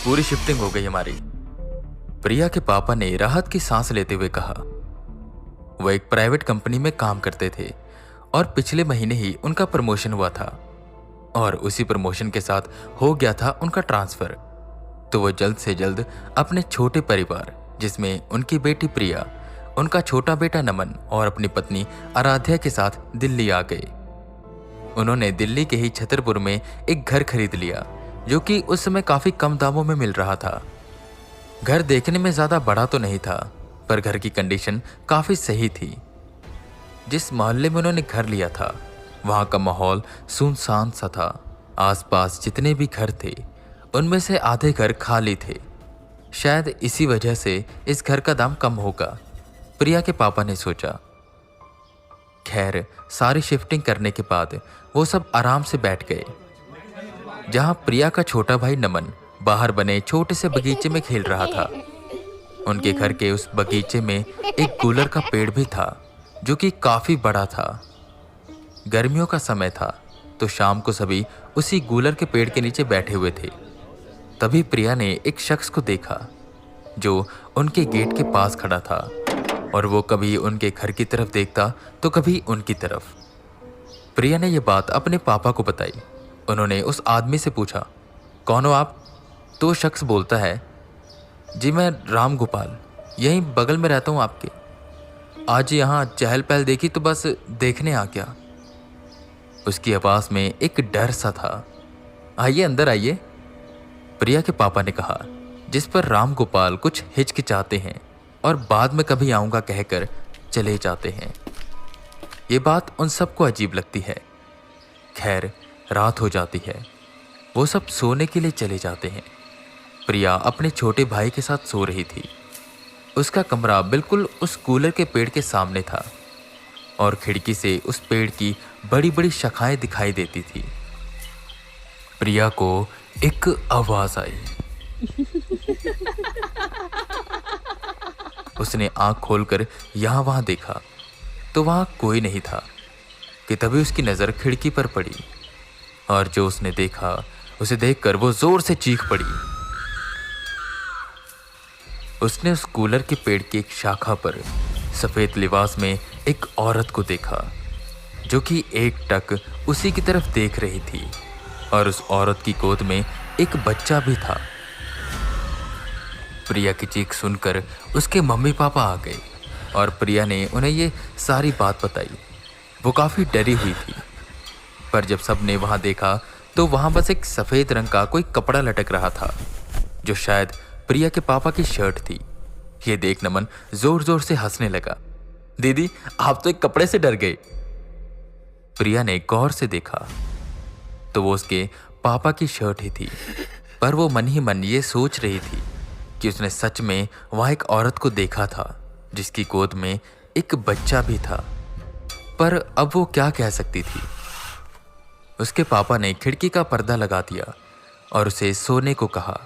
पूरी शिफ्टिंग हो गई हमारी। प्रिया के पापा ने राहत की सांस लेते हुए कहा। वो एक प्राइवेट कंपनी में काम करते थे और पिछले महीने ही उनका प्रमोशन हुआ था और उसी प्रमोशन के साथ हो गया था उनका ट्रांसफर। तो वो जल्द से जल्द अपने छोटे परिवार, जिसमें उनकी बेटी प्रिया, उनका छोटा बेटा नमन और अपनी पत्नी आराध्या के साथ दिल्ली आ गए। उन्होंने दिल्ली के ही छतरपुर में एक घर खरीद लिया, जो कि उस समय काफी कम दामों में मिल रहा था। घर देखने में ज्यादा बड़ा तो नहीं था, पर घर की कंडीशन काफी सही थी। जिस मोहल्ले में उन्होंने घर लिया था, वहां का माहौल सुनसान सा था। आसपास जितने भी घर थे, उनमें से आधे घर खाली थे। शायद इसी वजह से इस घर का दाम कम होगा, प्रिया के पापा ने सोचा। खैर, सारी शिफ्टिंग करने के बाद वो सब आराम से बैठ गए। जहां प्रिया का छोटा भाई नमन बाहर बने छोटे से बगीचे में खेल रहा था। उनके घर के उस बगीचे में एक गूलर का पेड़ भी था, जो कि काफी बड़ा था। गर्मियों का समय था, तो शाम को सभी उसी गूलर के पेड़ के नीचे बैठे हुए थे। तभी प्रिया ने एक शख्स को देखा, जो उनके गेट के पास खड़ा था और वो कभी उनके घर की तरफ देखता तो कभी उनकी तरफ। प्रिया ने यह बात अपने पापा को बताई। उन्होंने उस आदमी से पूछा, कौन हो आप? तो शख्स बोलता है, जी मैं राम गोपाल, यहीं बगल में रहता हूँ आपके। आज यहाँ चहल पहल देखी तो बस देखने आ गया। उसकी आवाज में एक डर सा था। आइए अंदर आइए, प्रिया के पापा ने कहा, जिस पर राम गोपाल कुछ हिचकिचाते हैं और बाद में कभी आऊंगा कहकर चले जाते हैं। ये बात उन सबको अजीब लगती है। खैर, रात हो जाती है। वो सब सोने के लिए चले जाते हैं। प्रिया अपने छोटे भाई के साथ सो रही थी। उसका कमरा बिल्कुल उस कूलर के पेड़ के सामने था और खिड़की से उस पेड़ की बड़ी बड़ी शाखाएं दिखाई देती थी। प्रिया को एक आवाज आई। उसने आंख खोलकर यहां वहां देखा तो वहां कोई नहीं था कि तभी उसकी नजर खिड़की पर पड़ी और जो उसने देखा उसे देखकर वो जोर से चीख पड़ी। उसने उस कूलर के पेड़ की एक शाखा पर सफेद लिबास में एक औरत को देखा, जो कि एकटक उसी की तरफ देख रही थी और उस औरत की गोद में एक बच्चा भी था। प्रिया की चीख सुनकर उसके मम्मी पापा आ गए और प्रिया ने उन्हें ये सारी बात बताई। वो काफी डरी हुई थी, पर जब सबने वहां देखा तो वहां बस एक सफेद रंग का कोई कपड़ा लटक रहा था, जो शायद प्रिया के पापा की शर्ट थी। ये देख नमन जोर जोर से हंसने लगा। दीदी, आप तो एक कपड़े से डर गए। प्रिया ने गौर से देखा तो वो उसके पापा की शर्ट ही थी, पर वो मन ही मन ये सोच रही थी कि उसने सच में वहां एक औरत को देखा था, जिसकी गोद में एक बच्चा भी था। पर अब वो क्या कह सकती थी। उसके पापा ने खिड़की का पर्दा लगा दिया और उसे सोने को कहा,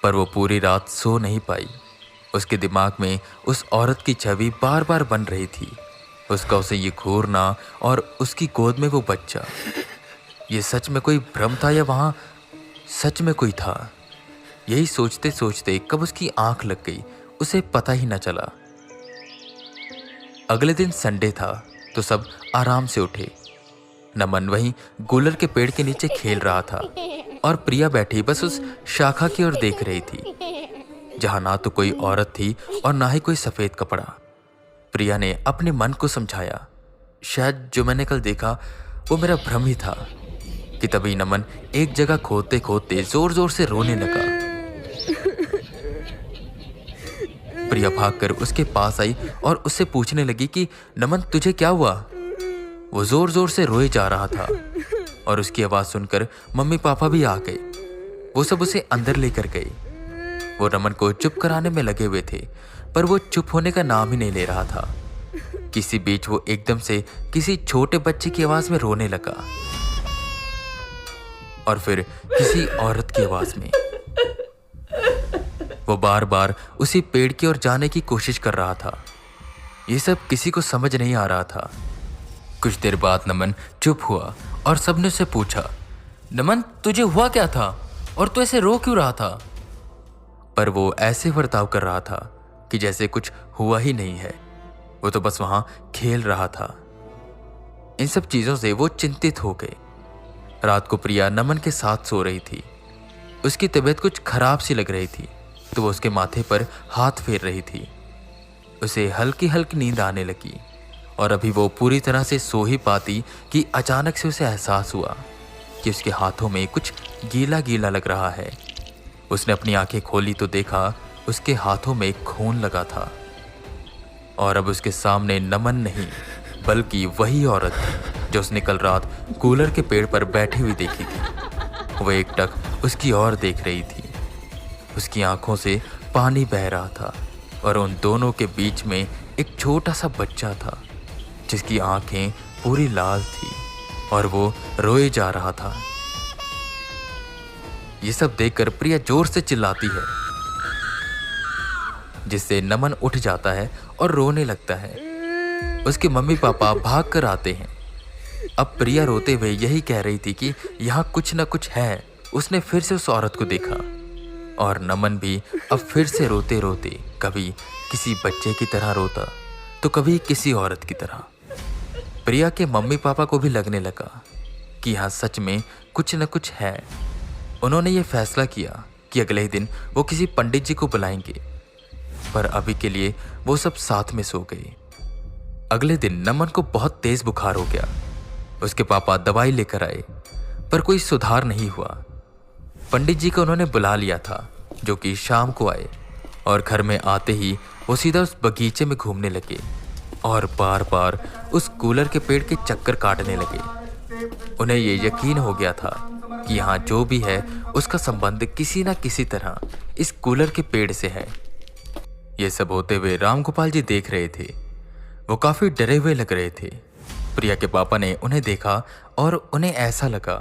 पर वो पूरी रात सो नहीं पाई। उसके दिमाग में उस औरत की छवि बार बार बन रही थी, उसका उसे ये घूरना और उसकी गोद में वो बच्चा। ये सच में कोई भ्रम था या वहां सच में कोई था? यही सोचते सोचते कब उसकी आंख लग गई, उसे पता ही न चला। अगले दिन संडे था, तो सब आराम से उठे। नमन वहीं गूलर के पेड़ के नीचे खेल रहा था और प्रिया बैठी बस उस शाखा की ओर देख रही थी, जहां ना तो कोई औरत थी और ना ही कोई सफेद कपड़ा। प्रिया ने अपने मन को समझाया, शायद जो मैंने कल देखा वो मेरा भ्रम ही था, कि तभी नमन एक जगह खोदते खोदते जोर जोर से रोने लगा। प्रिया भागकर उसके पास आई और उससे पूछने लगी कि नमन, तुझे क्या हुआ? वो जोर जोर से रोए जा रहा था और उसकी आवाज सुनकर मम्मी पापा भी आ गए। वो सब उसे अंदर लेकर गए। वो नमन को चुप कराने में लगे हुए थे, पर वो चुप होने का नाम ही नहीं ले रहा था। किसी बीच वो एकदम से किसी छोटे बच्चे की आवाज में रोने लगा और फिर किसी औरत की आवाज में। वो बार बार उसी पेड़ की ओर जाने की कोशिश कर रहा था। ये सब किसी को समझ नहीं आ रहा था। कुछ देर बाद नमन चुप हुआ और सबने उससे पूछा, नमन, तुझे हुआ क्या था और तू ऐसे रो क्यों रहा था? पर वो ऐसे बर्ताव कर रहा था कि जैसे कुछ हुआ ही नहीं है। वो तो बस वहां खेल रहा था। इन सब चीजों से वो चिंतित हो गए। रात को प्रिया नमन के साथ सो रही थी। उसकी तबीयत कुछ खराब सी लग रही थी, तो वो उसके माथे पर हाथ फेर रही थी। उसे हल्की हल्की नींद आने लगी और अभी वो पूरी तरह से सो ही पाती कि अचानक से उसे एहसास हुआ कि उसके हाथों में कुछ गीला गीला लग रहा है। उसने अपनी आंखें खोली तो देखा उसके हाथों में खून लगा था और अब उसके सामने नमन नहीं बल्कि वही औरत थी जो उसने कल रात कूलर के पेड़ पर बैठी हुई देखी थी। वो एकटक उसकी ओर देख रही थी। उसकी आंखों से पानी बह रहा था और उन दोनों के बीच में एक छोटा सा बच्चा था जिसकी आंखें पूरी लाल थी और वो रोए जा रहा था। ये सब देखकर प्रिया जोर से चिल्लाती है, जिससे नमन उठ जाता है और रोने लगता है। उसके मम्मी पापा भाग कर आते हैं। अब प्रिया रोते हुए यही कह रही थी कि यहाँ कुछ न कुछ है। उसने फिर से उस औरत को देखा और नमन भी अब फिर से रोते रोते कभी किसी बच्चे की तरह रोता तो कभी किसी औरत की तरह। प्रिया के मम्मी पापा को भी लगने लगा कि यहाँ सच में कुछ न कुछ है। उन्होंने ये फैसला किया कि अगले ही दिन वो किसी पंडित जी को बुलाएंगे, पर अभी के लिए वो सब साथ में सो गए। अगले दिन नमन को बहुत तेज बुखार हो गया। उसके पापा दवाई लेकर आए पर कोई सुधार नहीं हुआ। पंडित जी को उन्होंने बुला लिया था जो कि शाम को आए और घर में आते ही वो सीधा उस बगीचे में घूमने लगे और बार बार उस कूलर के पेड़ के चक्कर काटने लगे। उन्हें ये यकीन हो गया था कि यहाँ जो भी है उसका संबंध किसी न किसी तरह इस कूलर के पेड़ से है। ये सब होते हुए रामगोपाल जी देख रहे थे। वो काफी डरे हुए लग रहे थे। प्रिया के पापा ने उन्हें देखा और उन्हें ऐसा लगा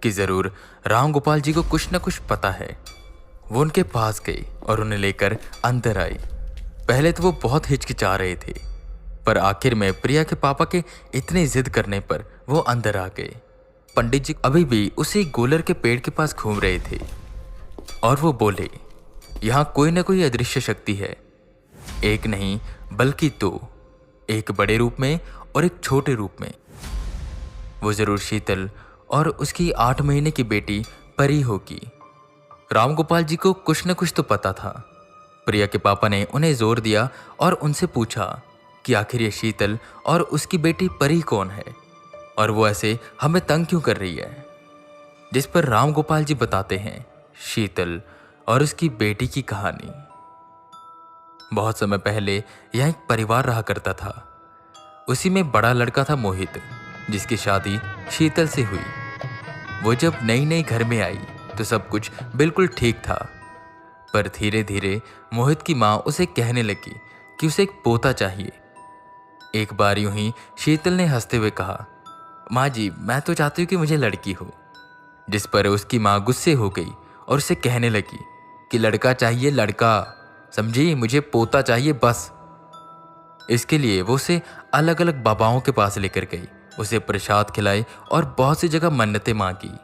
कि जरूर रामगोपाल जी को कुछ न कुछ पता है। वो उनके पास गई और उन्हें लेकर अंदर आई। पहले तो वो बहुत हिचकिचा रहे थे, पर आखिर में प्रिया के पापा के इतने जिद करने पर वो अंदर आ गए। पंडित जी अभी भी उसी गोलर के पेड़ के पास घूम रहे थे और वो बोले, यहाँ कोई ना कोई अदृश्य शक्ति है, एक नहीं बल्कि दो, एक बड़े रूप में और एक छोटे रूप में। वो जरूर शीतल और उसकी 8 महीने की बेटी परी होगी। रामगोपाल जी को कुछ न कुछ तो पता था। प्रिया के पापा ने उन्हें जोर दिया और उनसे पूछा कि आखिर ये शीतल और उसकी बेटी परी कौन है और वो ऐसे हमें तंग क्यों कर रही है। जिस पर रामगोपाल जी बताते हैं शीतल और उसकी बेटी की कहानी। बहुत समय पहले यहाँ एक परिवार रहा करता था। उसी में बड़ा लड़का था मोहित, जिसकी शादी शीतल से हुई। वो जब नई नई घर में आई तो सब कुछ बिल्कुल ठीक था, पर धीरे धीरे मोहित की माँ उसे कहने लगी कि उसे एक पोता चाहिए। एक बार यूं ही शीतल ने हंसते हुए कहा, माँ जी मैं तो चाहती हूँ कि मुझे लड़की हो। जिस पर उसकी माँ गुस्से हो गई और उसे कहने लगी कि लड़का चाहिए लड़का, समझी, मुझे पोता चाहिए बस। इसके लिए वो उसे अलग अलग बाबाओं के पास लेकर गई, उसे प्रसाद खिलाए और बहुत सी जगह मन्नतें मांगी।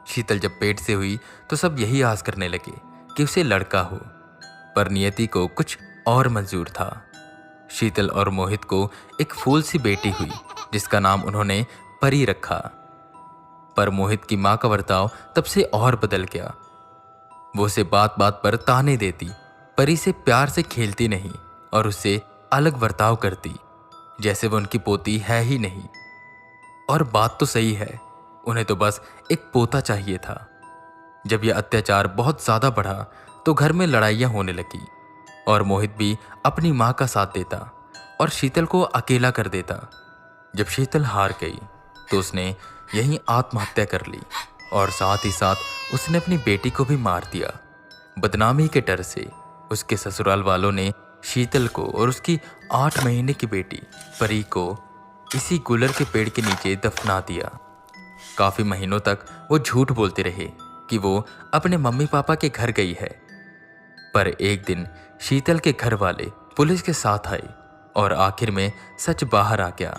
शीतल जब पेट से हुई तो सब यही आस करने लगे कि उसे लड़का हो, पर नियति को कुछ और मंजूर था। शीतल और मोहित को एक फूल सी बेटी हुई जिसका नाम उन्होंने परी रखा। पर मोहित की माँ का बर्ताव तब से और बदल गया। वो उसे बात बात पर ताने देती, परी से प्यार से खेलती नहीं और उससे अलग बर्ताव करती, जैसे वो उनकी पोती है ही नहीं। और बात तो सही है, उन्हें तो बस एक पोता चाहिए था। जब यह अत्याचार बहुत ज्यादा बढ़ा तो घर में लड़ाइयाँ होने लगी और मोहित भी अपनी माँ का साथ देता और शीतल को अकेला कर देता। जब शीतल हार गई तो उसने यहीं आत्महत्या कर ली और साथ ही साथ उसने अपनी बेटी को भी मार दिया। बदनामी के डर से उसके ससुराल वालों ने शीतल को और उसकी 8 महीने की बेटी परी को इसी गुलर के पेड़ के नीचे दफना दिया। काफी महीनों तक वो झूठ बोलते रहे कि वो अपने मम्मी पापा के घर गई है, पर एक दिन शीतल के घर वाले पुलिस के साथ आए और आखिर में सच बाहर आ गया।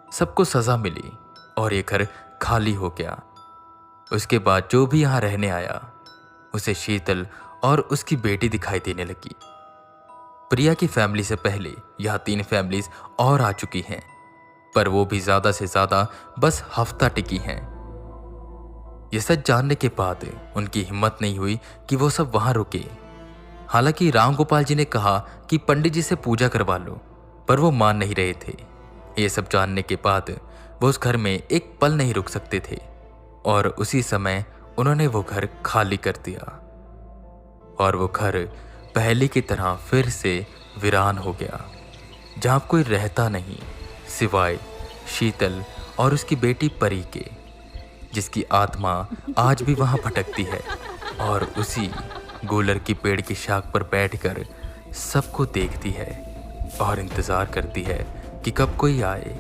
सबको सजा मिली और ये घर खाली हो गया। उसके बाद जो भी यहाँ रहने आया उसे शीतल और उसकी बेटी दिखाई देने लगी। प्रिया की फैमिली से पहले यह 3 फैमिलीज और आ चुकी हैं, पर वो भी ज्यादा से ज्यादा बस हफ्ता टिकी हैं। ये सच जानने के बाद उनकी हिम्मत नहीं हुई कि वो सब वहां रुके। हालांकि राम गोपाल जी ने कहा कि पंडित जी से पूजा करवा लो, पर वो मान नहीं रहे थे। ये सब जानने के बाद वो उस घर में एक पल नहीं रुक सकते थे और उसी समय उन्होंने वो घर खाली कर दिया और वो घर पहले की तरह फिर से वीरान हो गया, जहां कोई रहता नहीं सिवाय शीतल और उसकी बेटी परी के, जिसकी आत्मा आज भी वहां भटकती है और उसी गूलर की पेड़ की शाख पर बैठकर सबको देखती है और इंतजार करती है कि कब कोई आए